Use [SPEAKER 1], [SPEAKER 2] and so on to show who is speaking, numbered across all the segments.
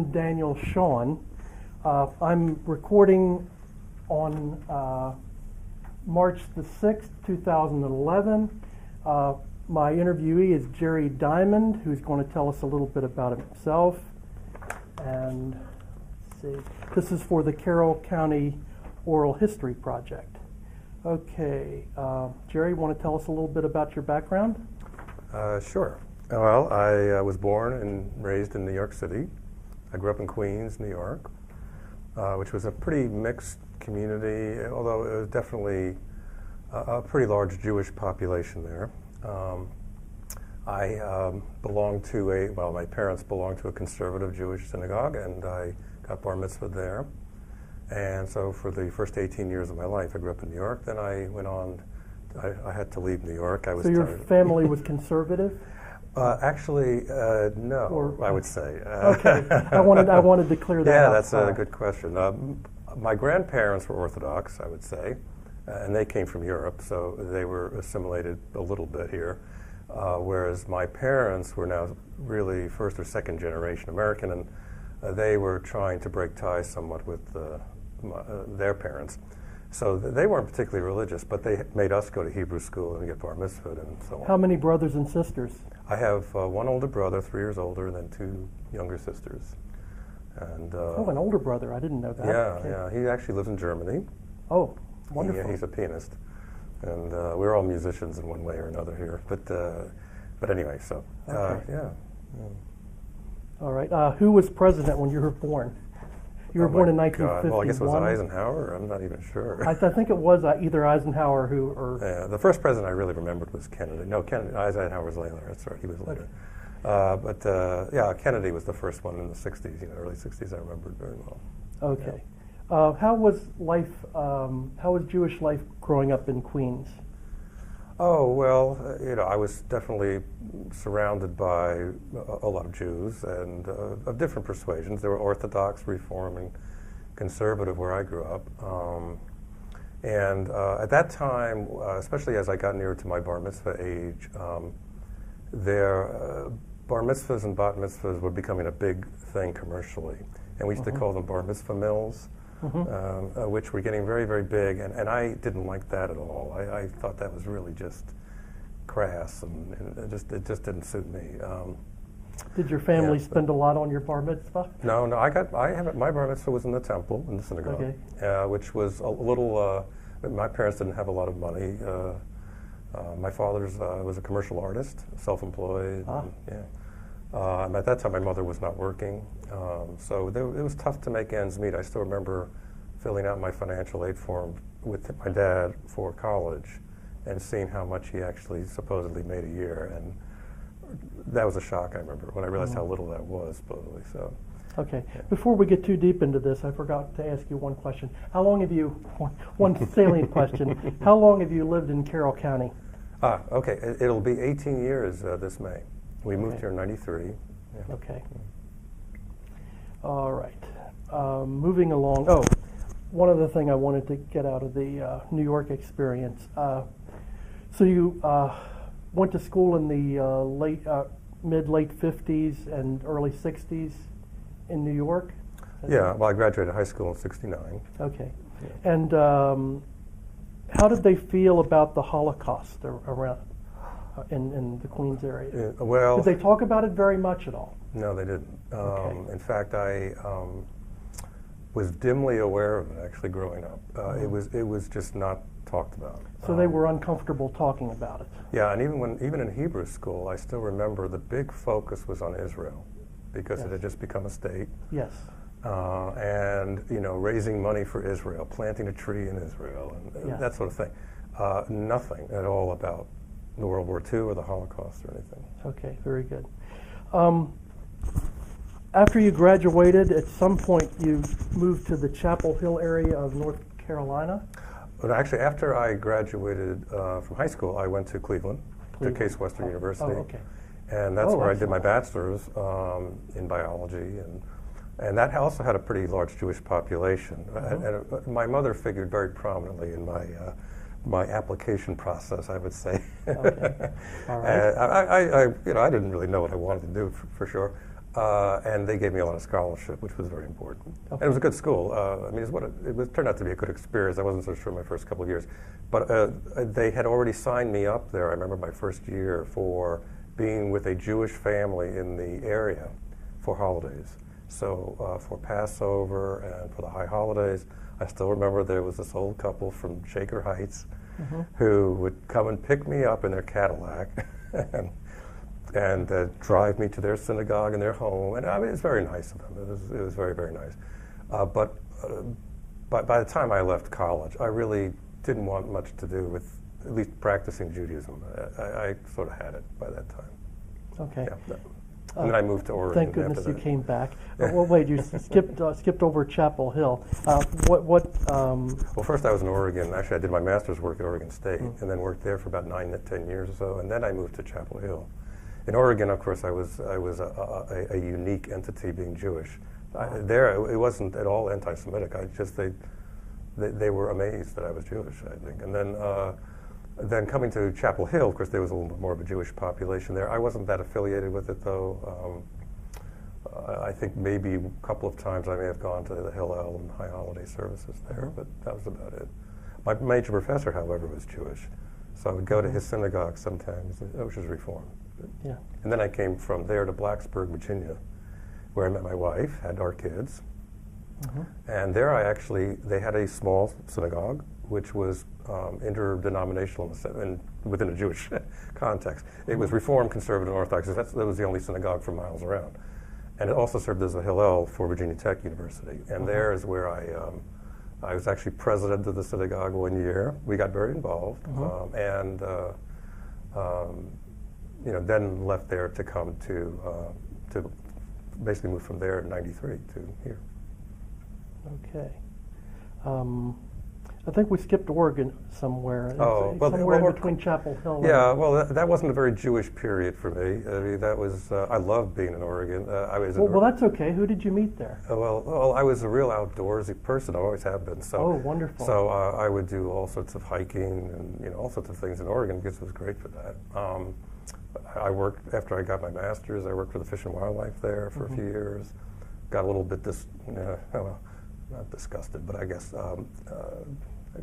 [SPEAKER 1] I'm Daniel Shawn. I'm recording on March the 6th, 2011. My interviewee is Jerry Diamond, who's going to tell us a little bit about himself. And let's see, this is for the Carroll County Oral History Project. Okay, Jerry, want to tell us a little bit about your background?
[SPEAKER 2] Sure. Well, I was born and raised in New York City. I grew up in Queens, New York, which was a pretty mixed community, although it was definitely a pretty large Jewish population there. I belonged to my parents belonged to a conservative Jewish synagogue, and I got bar mitzvah there. And so for the first 18 years of my life, I grew up in New York. Then I went on, I had to leave New York. I was
[SPEAKER 1] so your family was conservative?
[SPEAKER 2] Actually, no,
[SPEAKER 1] Or,
[SPEAKER 2] I would say.
[SPEAKER 1] Okay, I wanted to clear that up.
[SPEAKER 2] Yeah, that's a good question. My grandparents were Orthodox, I would say, and they came from Europe, so they were assimilated a little bit here. Whereas my parents were now really first or second generation American, and they were trying to break ties somewhat with their parents. So they weren't particularly religious, but they made us go to Hebrew school and get bar mitzvah and so on.
[SPEAKER 1] How many brothers and sisters?
[SPEAKER 2] I have one older brother, 3 years older, and then 2 younger sisters. And
[SPEAKER 1] an older brother. I didn't know that.
[SPEAKER 2] Yeah,
[SPEAKER 1] Okay.
[SPEAKER 2] yeah. He actually lives in Germany.
[SPEAKER 1] Oh, wonderful.
[SPEAKER 2] He's a pianist, and we're all musicians in one way or another here. But anyway, so
[SPEAKER 1] Okay.
[SPEAKER 2] yeah.
[SPEAKER 1] All right. Who was president when you were born? You were born in 1951.
[SPEAKER 2] Well, I guess it was Eisenhower. I'm not even sure.
[SPEAKER 1] I think it was either Eisenhower
[SPEAKER 2] Yeah, the first president I really remembered was Kennedy. No, Eisenhower was later. That's right, he was later. Yeah, Kennedy was the first one in the 60s, early 60s. I remembered very well.
[SPEAKER 1] Okay. Yeah. How was Jewish life growing up in Queens?
[SPEAKER 2] Oh, well, I was definitely surrounded by a lot of Jews and of different persuasions. There were Orthodox, Reform, and Conservative where I grew up. And at that time, especially as I got nearer to my bar mitzvah age, bar mitzvahs and bat mitzvahs were becoming a big thing commercially. And we used to call them bar mitzvah mills. Which were getting very, very big, and I didn't like that at all. I thought that was really just crass, and it just didn't suit me.
[SPEAKER 1] Did your family spend a lot on your bar mitzvah?
[SPEAKER 2] No. My bar mitzvah was in the temple, in the synagogue, which was a little. My parents didn't have a lot of money. My father's was a commercial artist, self-employed. And at that time, my mother was not working, so it was tough to make ends meet. I still remember filling out my financial aid form with my dad for college and seeing how much he actually supposedly made a year, and that was a shock, I remember, when I realized how little that was, supposedly. So.
[SPEAKER 1] Okay. Yeah. Before we get too deep into this, I forgot to ask you one question. How long have you, one salient question, how long have you lived in Carroll County?
[SPEAKER 2] Okay. It'll be 18 years this May. We moved here in '93. Yeah.
[SPEAKER 1] Okay. All right. Moving along. Oh, one other thing I wanted to get out of the New York experience. So you went to school in the mid-late 50s and early 60s in New York?
[SPEAKER 2] Yeah. Well, I graduated high school in '69.
[SPEAKER 1] Okay. Yeah. And how did they feel about the Holocaust around? In the Queens area?
[SPEAKER 2] Well,
[SPEAKER 1] did they talk about it very much at all?
[SPEAKER 2] No, they didn't. In fact, I was dimly aware of it actually growing up. It was just not talked about.
[SPEAKER 1] So they were uncomfortable talking about it.
[SPEAKER 2] Yeah, and even in Hebrew school, I still remember the big focus was on Israel because it had just become a state.
[SPEAKER 1] Yes.
[SPEAKER 2] And raising money for Israel, planting a tree in Israel, and that sort of thing. Nothing at all about the World War II or the Holocaust or anything.
[SPEAKER 1] Okay, very good. After you graduated, at some point you moved to the Chapel Hill area of North Carolina?
[SPEAKER 2] But actually, after I graduated from high school, I went to Cleveland, to Case Western University.
[SPEAKER 1] Oh, okay.
[SPEAKER 2] And that's where I did my bachelor's in biology. And that also had a pretty large Jewish population. And my mother figured very prominently in my application process, I would say.
[SPEAKER 1] Okay. All right.
[SPEAKER 2] I didn't really know what I wanted to do for sure. And they gave me a lot of scholarship, which was very important.
[SPEAKER 1] Okay.
[SPEAKER 2] And it was a good school. I mean, it turned out to be a good experience. I wasn't so sure my first couple of years. But they had already signed me up there, I remember my first year, for being with a Jewish family in the area for holidays. So for Passover and for the high holidays, I still remember there was this old couple from Shaker Heights who would come and pick me up in their Cadillac and drive me to their synagogue and their home. And I mean, it's very nice of them. It was very, very nice. But by the time I left college, I really didn't want much to do with at least practicing Judaism. I sort of had it by that time.
[SPEAKER 1] Okay.
[SPEAKER 2] Yeah. And then I moved to Oregon.
[SPEAKER 1] Thank goodness you came back. Well, wait, you skipped over Chapel Hill.
[SPEAKER 2] Well, first I was in Oregon. Actually, I did my master's work at Oregon State, and then worked there for about 9 to 10 years or so, and then I moved to Chapel Hill. In Oregon, of course, I was a unique entity, being Jewish. There, it wasn't at all anti-Semitic. They were amazed that I was Jewish, I think. And then coming to Chapel Hill, of course, there was a little bit more of a Jewish population there. I wasn't that affiliated with it, though. I think maybe a couple of times I may have gone to the Hillel and High Holiday services there, but that was about it. My major professor, however, was Jewish, so I would go to his synagogue sometimes, which was Reformed.
[SPEAKER 1] Yeah.
[SPEAKER 2] And then I came from there to Blacksburg, Virginia, where I met my wife, had our kids. And there they had a small synagogue, which was interdenominational and within a Jewish context. It was Reformed, Conservative, and Orthodox. That was the only synagogue for miles around. And it also served as a Hillel for Virginia Tech University. And there is where I was actually president of the synagogue one year. We got very involved. Then left there to come to basically move from there in '93 to here.
[SPEAKER 1] Okay. I think we skipped Oregon somewhere.
[SPEAKER 2] Somewhere
[SPEAKER 1] in between Chapel Hill.
[SPEAKER 2] Yeah, well, that wasn't a very Jewish period for me. I mean, that was I loved being in Oregon.
[SPEAKER 1] Well, that's okay. Who did you meet there?
[SPEAKER 2] Well, I was a real outdoorsy person. I always have been. So,
[SPEAKER 1] oh, wonderful.
[SPEAKER 2] So I would do all sorts of hiking and all sorts of things in Oregon because it was great for that. I worked after I got my master's. I worked for the Fish and Wildlife there for a few years. Got a little bit not disgusted, but I guess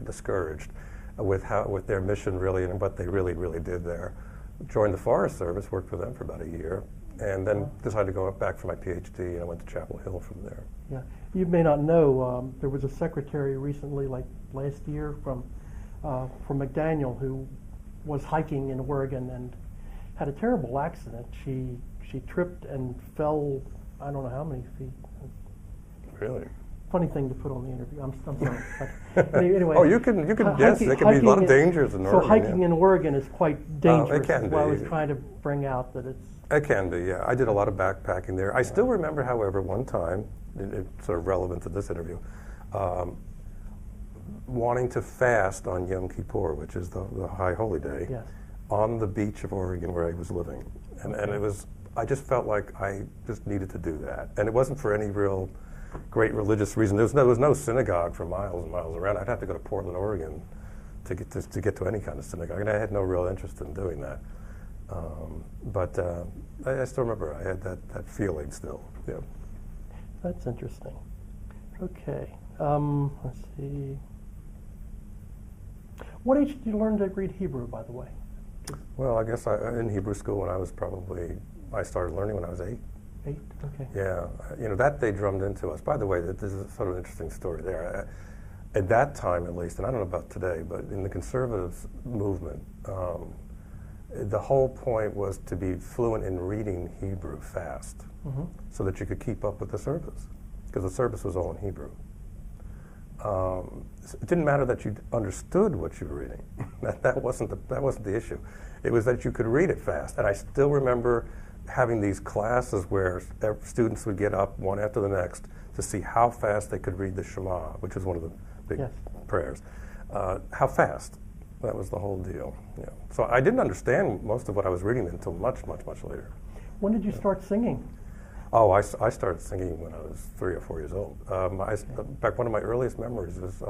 [SPEAKER 2] discouraged with their mission really and what they really did there. Joined the Forest Service, worked for them for about a year, and then decided to go back for my PhD, and I went to Chapel Hill from there.
[SPEAKER 1] Yeah, you may not know, there was a secretary recently, like last year, from McDaniel, who was hiking in Oregon and had a terrible accident. She tripped and fell, I don't know how many feet.
[SPEAKER 2] Really?
[SPEAKER 1] Funny thing to put on the interview. I'm sorry. But anyway.
[SPEAKER 2] Oh, you can. Yes, there can be a lot of dangers in Oregon.
[SPEAKER 1] So hiking in Oregon is quite dangerous.
[SPEAKER 2] It can be.
[SPEAKER 1] I was trying to bring out that it's.
[SPEAKER 2] It can be. Yeah, I did a lot of backpacking there. I still remember, however, one time, it's sort of relevant to this interview, wanting to fast on Yom Kippur, which is the High Holy Day,
[SPEAKER 1] yes,
[SPEAKER 2] on the beach of Oregon where I was living, and it was. I just felt like I just needed to do that, and it wasn't for any real great religious reason. There was no synagogue for miles and miles around. I'd have to go to Portland, Oregon, to get to any kind of synagogue, and I had no real interest in doing that. But I still remember I had that feeling still. Yeah.
[SPEAKER 1] That's interesting. Okay. Let's see. What age did you learn to read Hebrew, by the way?
[SPEAKER 2] Well, I guess in Hebrew school when I started learning when I was 8.
[SPEAKER 1] 8, okay.
[SPEAKER 2] Yeah, that they drummed into us. By the way, this is sort of an interesting story there. At that time, at least, and I don't know about today, but in the conservative movement, the whole point was to be fluent in reading Hebrew fast, so that you could keep up with the service, because the service was all in Hebrew. It didn't matter that you understood what you were reading. that wasn't the issue. It was that you could read it fast. And I still remember having these classes where students would get up one after the next to see how fast they could read the Shema, which was one of the big prayers. How fast? That was the whole deal. Yeah. So I didn't understand most of what I was reading until much later.
[SPEAKER 1] When did you start singing?
[SPEAKER 2] Oh, I started singing when I was 3 or 4 years old. In fact, one of my earliest memories was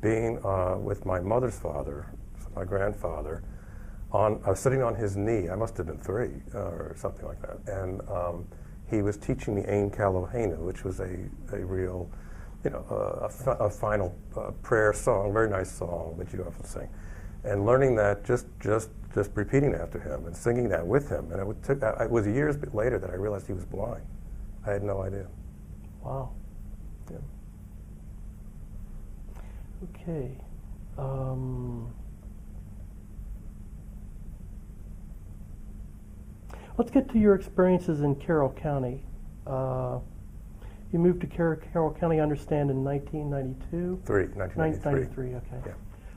[SPEAKER 2] being with my mother's father, my grandfather. I was sitting on his knee. I must have been 3 or something like that. And he was teaching me Ein Kalohenu, which was a real, a final prayer song, very nice song that you often sing. And learning that, just repeating after him and singing that with him. And it was years later that I realized he was blind. I had no idea.
[SPEAKER 1] Wow.
[SPEAKER 2] Yeah.
[SPEAKER 1] Okay. Let's get to your experiences in Carroll County. You moved to Carroll County, I understand, in 1992? 1993, okay.
[SPEAKER 2] Yeah.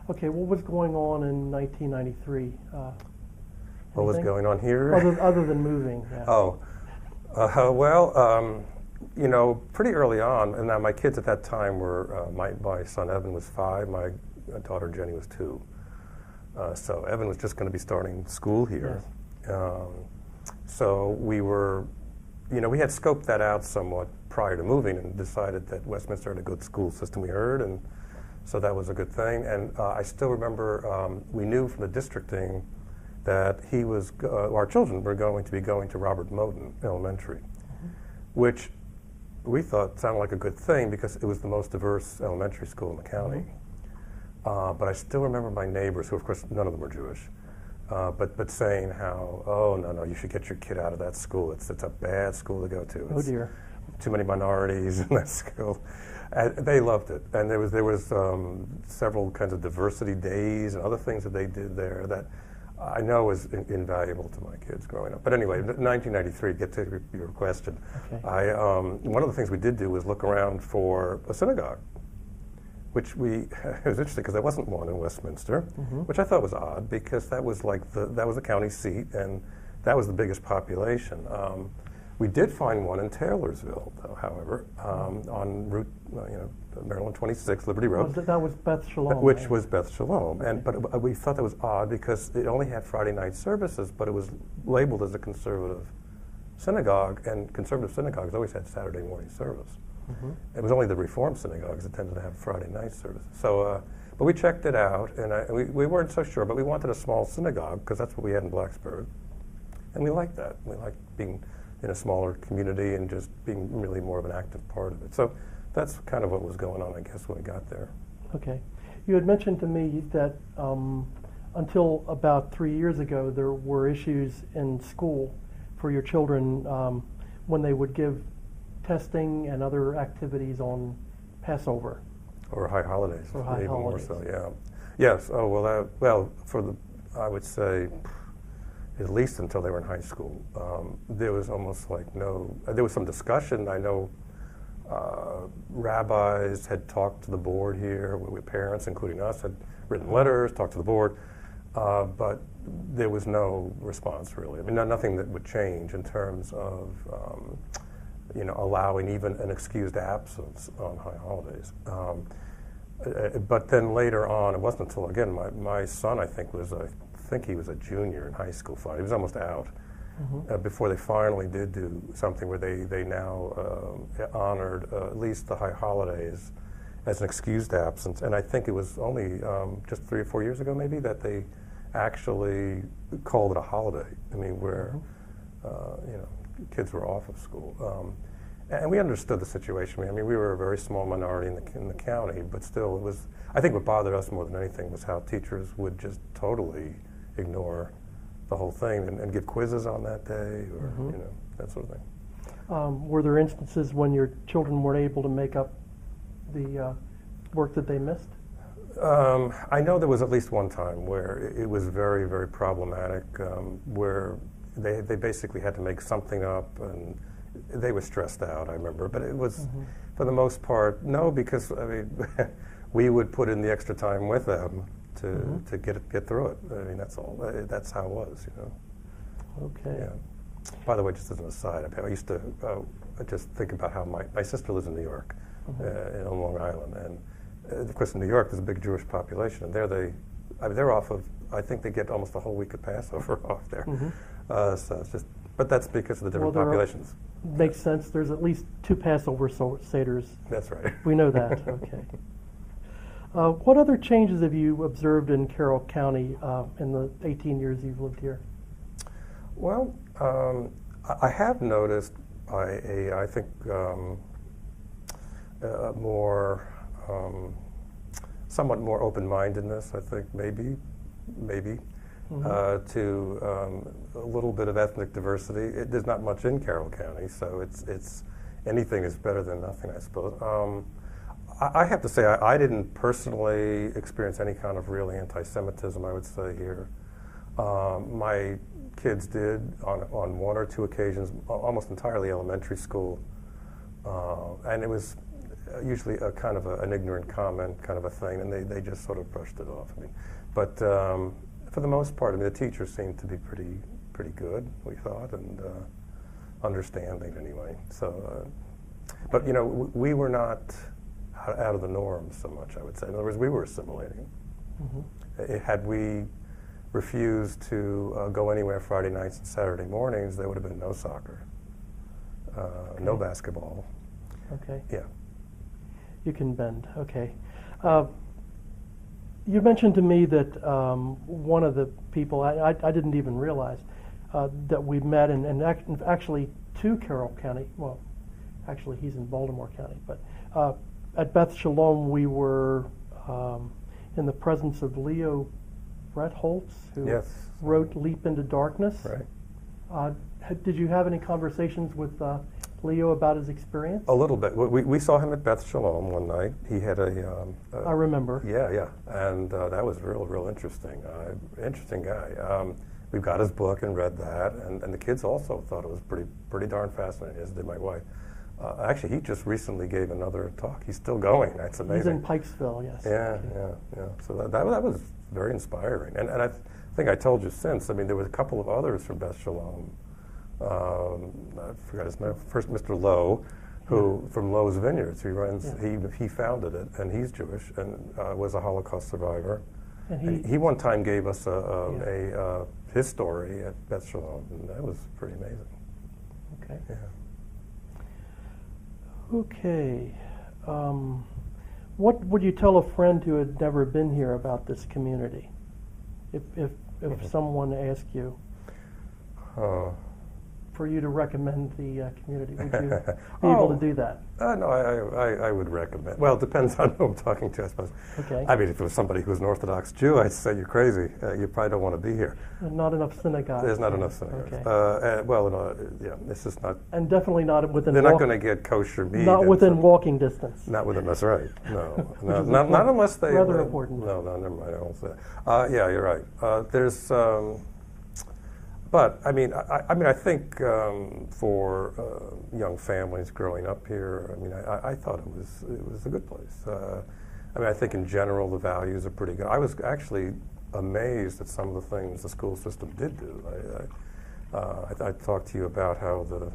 [SPEAKER 1] Okay, what was going on in 1993?
[SPEAKER 2] What was going on here?
[SPEAKER 1] Other than moving, yeah.
[SPEAKER 2] Oh, pretty early on, and now my kids at that time were, my son Evan was 5, my daughter Jenny was 2. So Evan was just going to be starting school here.
[SPEAKER 1] Yes.
[SPEAKER 2] So we were, we had scoped that out somewhat prior to moving and decided that Westminster had a good school system, we heard, and so that was a good thing. And I still remember we knew from the districting that our children were going to be going to Robert Moten Elementary, which we thought sounded like a good thing because it was the most diverse elementary school in the county. But I still remember my neighbors, who of course none of them were Jewish, but saying how, oh no, you should get your kid out of that school. It's a bad school to go to.
[SPEAKER 1] Oh dear.
[SPEAKER 2] Too many minorities in that school. And they loved it, and there was several kinds of diversity days and other things that they did there that I know was invaluable to my kids growing up. But anyway, 1993, get to your question.
[SPEAKER 1] Okay.
[SPEAKER 2] One of the things we did do was look around for a synagogue, which it was interesting because there wasn't one in Westminster, which I thought was odd because that was the county seat and that was the biggest population. We did find one in Taylorsville, though, however, on Route, Maryland 26, Liberty Road.
[SPEAKER 1] That was Beth Shalom.
[SPEAKER 2] Which was Beth Shalom. But we thought that was odd because it only had Friday night services, but it was labeled as a conservative synagogue, and conservative synagogues always had Saturday morning service. It was only the Reform synagogues that tended to have Friday night service. So, but we checked it out, and we weren't so sure, but we wanted a small synagogue because that's what we had in Blacksburg. And we liked that. We liked being in a smaller community and just being really more of an active part of it. So that's kind of what was going on, I guess, when we got there.
[SPEAKER 1] Okay. You had mentioned to me that until about 3 years ago, there were issues in school for your children when they would give testing and other activities on Passover.
[SPEAKER 2] Or high holidays.
[SPEAKER 1] Or high
[SPEAKER 2] even
[SPEAKER 1] holidays.
[SPEAKER 2] More so, yeah. Yes. Oh, well, I would say, at least until they were in high school, there was almost like there was some discussion. I know rabbis had talked to the board here, with parents, including us, had written letters, talked to the board, but there was no response, really. I mean, nothing that would change in terms of, allowing even an excused absence on high holidays. But then later on, it wasn't until, again, my son, I think he was a junior in high school. He was almost out before they finally did do something where they now honored at least the high holidays as an excused absence. And I think it was only just 3 or 4 years ago, maybe, that they actually called it a holiday. I mean, where kids were off of school. And we understood the situation. I mean, we were a very small minority in the county, but still, it was. I think what bothered us more than anything was how teachers would just totally ignore the whole thing and give quizzes on that day, or that sort of thing.
[SPEAKER 1] Were there instances when your children weren't able to make up the work that they missed?
[SPEAKER 2] I know there was at least one time where it was very, very problematic, where they basically had to make something up, and they were stressed out, I remember. But it was, for the most part, no, because, I mean, we would put in the extra time with them to get through it. I mean, that's all. That's how it was,
[SPEAKER 1] Okay.
[SPEAKER 2] Yeah. By the way, just as an aside, I used to just think about how my sister lives in New York, on Long Island, and of course in New York there's a big Jewish population, and they're off of, I think they get almost a whole week of Passover off there. So it's just, but that's because of the different populations.
[SPEAKER 1] Makes sense. There's at least 2 Passover seders.
[SPEAKER 2] That's right.
[SPEAKER 1] We know that. Okay. What other changes have you observed in Carroll County in the 18 years you've lived here?
[SPEAKER 2] Well, I have noticed I think more, somewhat more open-mindedness. I think maybe, to a little bit of ethnic diversity. There's not much in Carroll County, so it's anything is better than nothing, I suppose. I have to say, I didn't personally experience any kind of real anti-Semitism, I would say, here. My kids did on one or two occasions, almost entirely elementary school, and it was usually a kind of an ignorant comment kind of a thing, and they just sort of brushed it off. I mean, but for the most part, I mean, the teachers seemed to be pretty good, we thought, and understanding anyway. So, but you know, we were not out of the norm so much, I would say. In other words, we were assimilating. Had we refused to go anywhere Friday nights and Saturday mornings, there would have been no soccer, no basketball.
[SPEAKER 1] Okay.
[SPEAKER 2] Yeah.
[SPEAKER 1] You can bend. Okay. You mentioned to me that one of the people, I didn't even realize that we met, and actually to Carroll County, well, actually he's in Baltimore County, but at Beth Shalom we were in the presence of Leo Bretholtz, who wrote Leap into Darkness.
[SPEAKER 2] Right.
[SPEAKER 1] Did you have any conversations with Leo about his experience?
[SPEAKER 2] A little bit. We saw him at Beth Shalom one night. He had
[SPEAKER 1] I remember.
[SPEAKER 2] Yeah, and that was real interesting. Interesting guy. We got his book and read that, and the kids also thought it was pretty darn fascinating, as did my wife. Actually, he just recently gave another talk. He's still going. That's amazing.
[SPEAKER 1] He's in Pikesville, yes.
[SPEAKER 2] Yeah. So that was very inspiring. And I think I told you since, I mean, there was a couple of others from Beth Shalom. I forgot his name. First, Mr. Lowe, who from Lowe's Vineyards, he runs. He founded it, and he's Jewish and was a Holocaust survivor. And he one time gave us his story at Beth Shalom, and that was pretty amazing.
[SPEAKER 1] Okay.
[SPEAKER 2] Yeah.
[SPEAKER 1] Okay. What would you tell a friend who had never been here about this community? If someone asked you for you to recommend the community, would you be able to do that?
[SPEAKER 2] No, I would recommend. Well, it depends on who I'm talking to, I suppose.
[SPEAKER 1] Okay.
[SPEAKER 2] I mean, if it was somebody who's an Orthodox Jew, I'd say you're crazy. You probably don't want to be here.
[SPEAKER 1] Not enough synagogues.
[SPEAKER 2] There's not enough synagogues.
[SPEAKER 1] Okay.
[SPEAKER 2] This is not.
[SPEAKER 1] And definitely not within.
[SPEAKER 2] They're not going to get kosher meat.
[SPEAKER 1] Not within walking distance.
[SPEAKER 2] Not within. That's right. No, not unless they.
[SPEAKER 1] Rather important.
[SPEAKER 2] No, never mind. I won't say that. Yeah, you're right. There's. But I mean, I think for young families growing up here, I mean, I thought it was a good place. I mean, I think in general the values are pretty good. I was actually amazed at some of the things the school system did do. I talked to you about how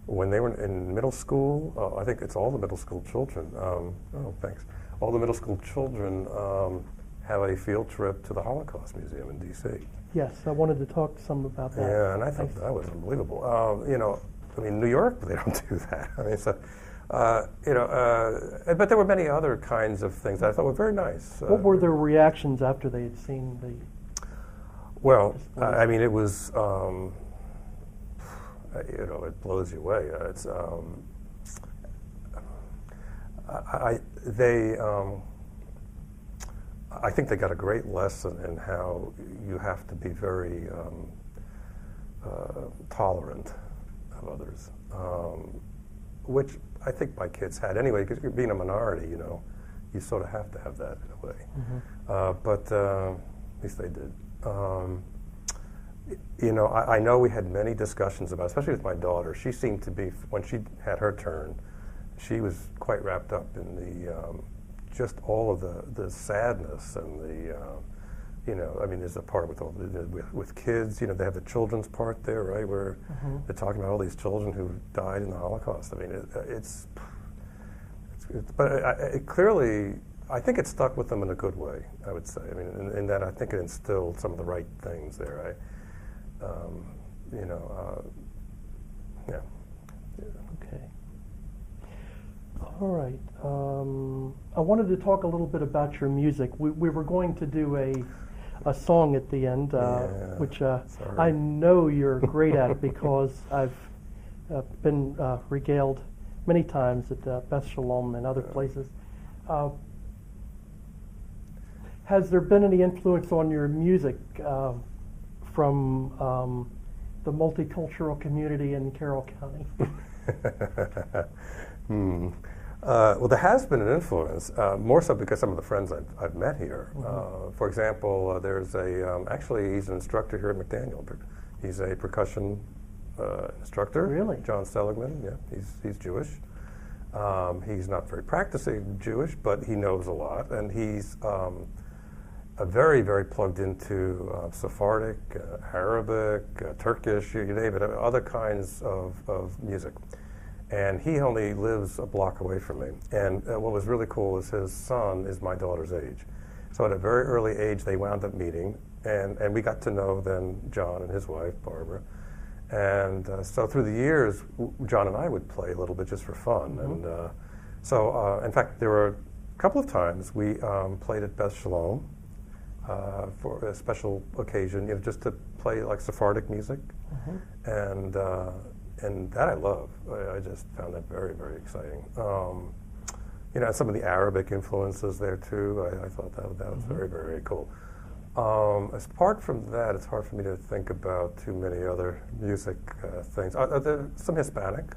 [SPEAKER 2] when they were in middle school, I think it's all the middle school children. All the middle school children have a field trip to the Holocaust Museum in D.C.
[SPEAKER 1] Yes, I wanted to talk some about that.
[SPEAKER 2] Yeah, and I thought that was unbelievable. You know, I mean, New York, they don't do that. I mean, so, but there were many other kinds of things that I thought were very nice.
[SPEAKER 1] What were their reactions after they had seen the?
[SPEAKER 2] Well, I mean, it was, you know, it blows you away. It's, I think they got a great lesson in how you have to be very tolerant of others, which I think my kids had anyway, because being a minority, you know, you sort of have to have that in a way. Mm-hmm. But at least they did. You know, I know we had many discussions about, especially with my daughter. She seemed to be, when she had her turn, she was quite wrapped up in the just all of the sadness and the, you know, I mean, there's a part with all with kids. You know, they have the children's part there, right, where they're talking about all these children who died in the Holocaust. I mean, but it clearly, I think it stuck with them in a good way. I would say. I mean, in that I think it instilled some of the right things there. You know, yeah.
[SPEAKER 1] Okay. All right. I wanted to talk a little bit about your music. We were going to do a song at the end, which I know you're great at because I've been regaled many times at Beth Shalom and other places. Has there been any influence on your music from the multicultural community in Carroll County?
[SPEAKER 2] Well, there has been an influence, more so because some of the friends I've met here. For example, there's actually he's an instructor here at McDaniel. He's a percussion instructor.
[SPEAKER 1] Really?
[SPEAKER 2] John Seligman, yeah, he's Jewish. He's not very practicing Jewish, but he knows a lot, and he's very, very plugged into Sephardic, Arabic, Turkish, you name it, other kinds of music. And he only lives a block away from me. And what was really cool is his son is my daughter's age. So at a very early age, they wound up meeting, and we got to know then John and his wife, Barbara. And so through the years, John and I would play a little bit just for fun. And so, in fact, there were a couple of times we played at Beth Shalom for a special occasion, just to play like Sephardic music. And that I love. I just found that very, very exciting. Some of the Arabic influences there too. I thought that was very, very cool. Apart from that, it's hard for me to think about too many other music things. There's some Hispanic.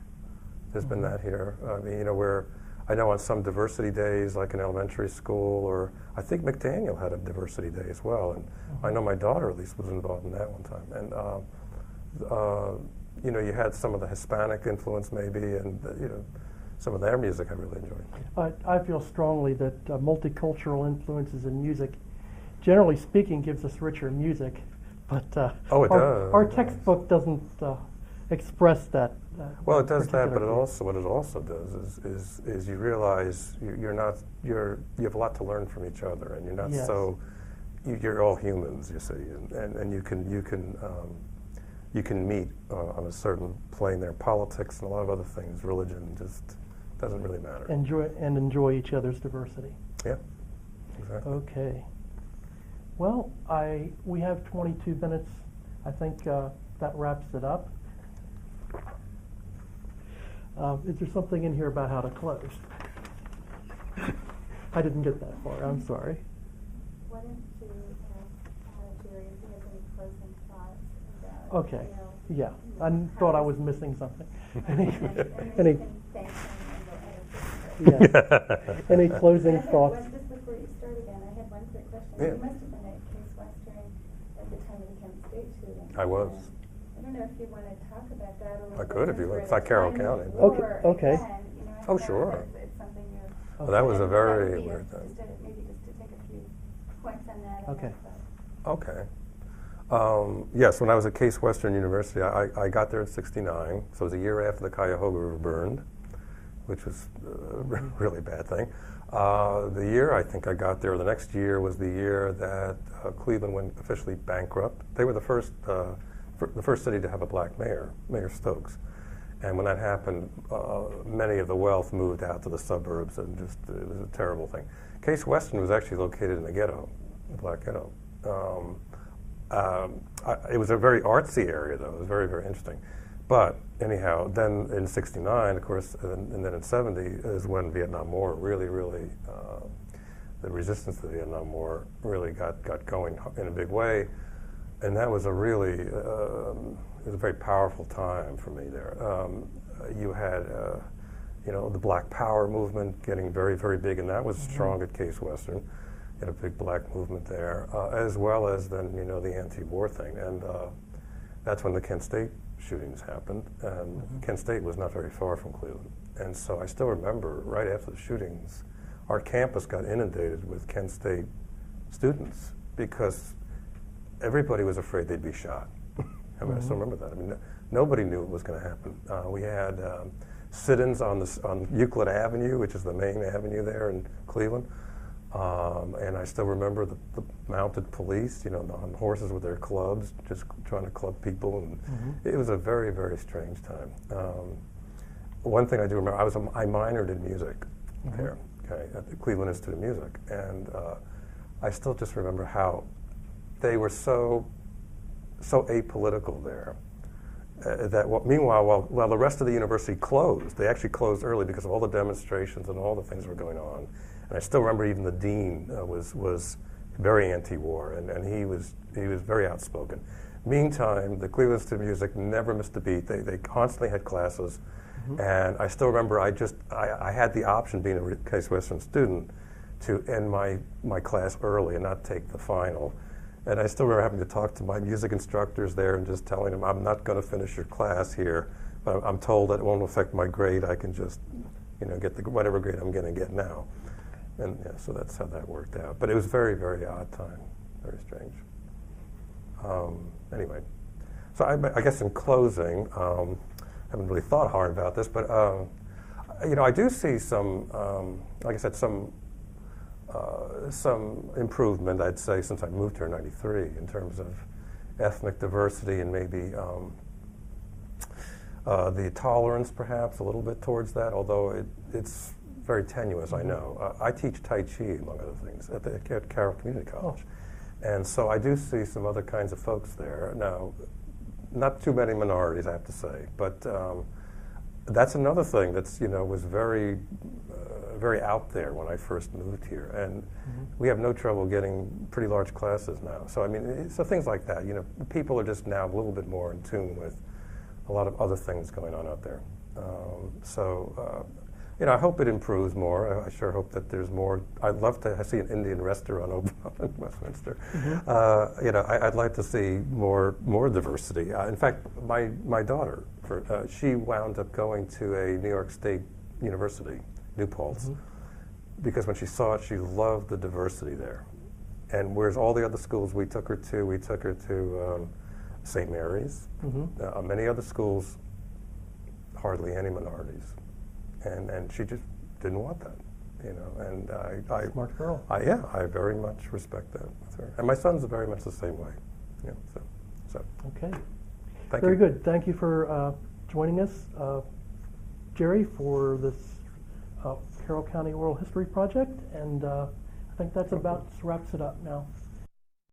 [SPEAKER 2] There's been that here. I mean, where I know on some diversity days, like in elementary school, or I think McDaniel had a diversity day as well. And I know my daughter at least was involved in that one time. And you had some of the Hispanic influence maybe, and some of their music I really enjoyed.
[SPEAKER 1] I feel strongly that multicultural influences in music, generally speaking, gives us richer music, but our textbook doesn't express that.
[SPEAKER 2] Well, it does that, but what it also does is you realize you have a lot to learn from each other, and you're not you're all humans, you see, and you can meet on a certain plane there. Politics and a lot of other things, religion, just doesn't really matter. Enjoy
[SPEAKER 1] each other's diversity.
[SPEAKER 2] Yeah, exactly.
[SPEAKER 1] Okay. Well, we have 22 minutes. I think that wraps it up. Is there something in here about how to close? I didn't get that far. I'm sorry.
[SPEAKER 3] Why don't you ask Jerry if he has any closing thoughts about,
[SPEAKER 1] okay. Yeah. I thought I was missing something. Any closing thoughts?
[SPEAKER 3] Just before you start again, I had one quick question.
[SPEAKER 2] Yeah.
[SPEAKER 3] You must have been at Case Western at the time of the Kent State shooting.
[SPEAKER 2] I was.
[SPEAKER 3] I don't know if you want to talk about that a little bit.
[SPEAKER 2] I could if you want. It's like Carroll County.
[SPEAKER 1] Okay.
[SPEAKER 2] Oh, sure.
[SPEAKER 3] It's something you're...
[SPEAKER 2] Well, that was a very weird thing.
[SPEAKER 3] Maybe just to take a few points on that.
[SPEAKER 1] Okay.
[SPEAKER 2] Okay. Yes, when I was at Case Western University, I got there in '69, so it was a year after the Cuyahoga River burned, which was a really bad thing. The year I think I got there, the next year was the year that Cleveland went officially bankrupt. They were the first city to have a black mayor, Mayor Stokes. And when that happened, many of the wealth moved out to the suburbs, and it was a terrible thing. Case Western was actually located in the ghetto, the black ghetto. It was a very artsy area, though. It was very, very interesting. But anyhow, then in '69, of course, and then in '70 is when Vietnam War really, the resistance to the Vietnam War really got going in a big way. And that was it was a very powerful time for me there. You had, the Black Power movement getting very, very big, and that was strong at Case Western. You had a big black movement there, as well as then, the anti-war thing. And that's when the Kent State shootings happened, and Kent State was not very far from Cleveland. And so I still remember, right after the shootings, our campus got inundated with Kent State students because everybody was afraid they'd be shot. I mean, I still remember that. I mean, nobody knew what was going to happen. We had sit-ins on Euclid Avenue, which is the main avenue there in Cleveland. And I still remember the mounted police, on horses with their clubs, just trying to club people. And it was a very, very strange time. One thing I do remember, I minored in music there, at the Cleveland Institute of Music. And I still just remember how they were so apolitical there. Meanwhile, while the rest of the university closed, they actually closed early because of all the demonstrations and all the things that were going on. And I still remember even the dean was very anti-war, and he was very outspoken. Meantime, the Cleveland Institute of Music never missed a beat. They constantly had classes, and I still remember I had the option, being a Case Western student, to end my class early and not take the final. And I still remember having to talk to my music instructors there and just telling them, I'm not going to finish your class here, but I'm told that it won't affect my grade. I can just, get whatever grade I'm going to get now. And yeah, so that's how that worked out. But it was very, very odd time, very strange. Anyway, so I guess in closing, I haven't really thought hard about this, but I do see some, like I said, some improvement, I'd say, since I moved here in '93 in terms of ethnic diversity and maybe the tolerance, perhaps, a little bit towards that, although it's very tenuous, I know. I teach Tai Chi, among other things, at Carroll Community College. And so I do see some other kinds of folks there. Now, not too many minorities, I have to say, but that's another thing that's, was very out there when I first moved here. And we have no trouble getting pretty large classes now. So, I mean, so things like that, people are just now a little bit more in tune with a lot of other things going on out there. I hope it improves more. I sure hope that there's more. I'd love to see an Indian restaurant open up in Westminster. I'd like to see more diversity. In fact, my daughter, she wound up going to a New York State University, New Paltz, because when she saw it, she loved the diversity there. And whereas all the other schools we took her to St. Mary's, many other schools, hardly any minorities. And she just didn't want that, and I
[SPEAKER 1] Smart girl.
[SPEAKER 2] I very much respect that with her. And my son's very much the same way. So.
[SPEAKER 1] Okay.
[SPEAKER 2] Thank
[SPEAKER 1] Very
[SPEAKER 2] you.
[SPEAKER 1] good. Thank you for joining us, Jerry, for this Carroll County Oral History Project. And I think that's about wraps it up now.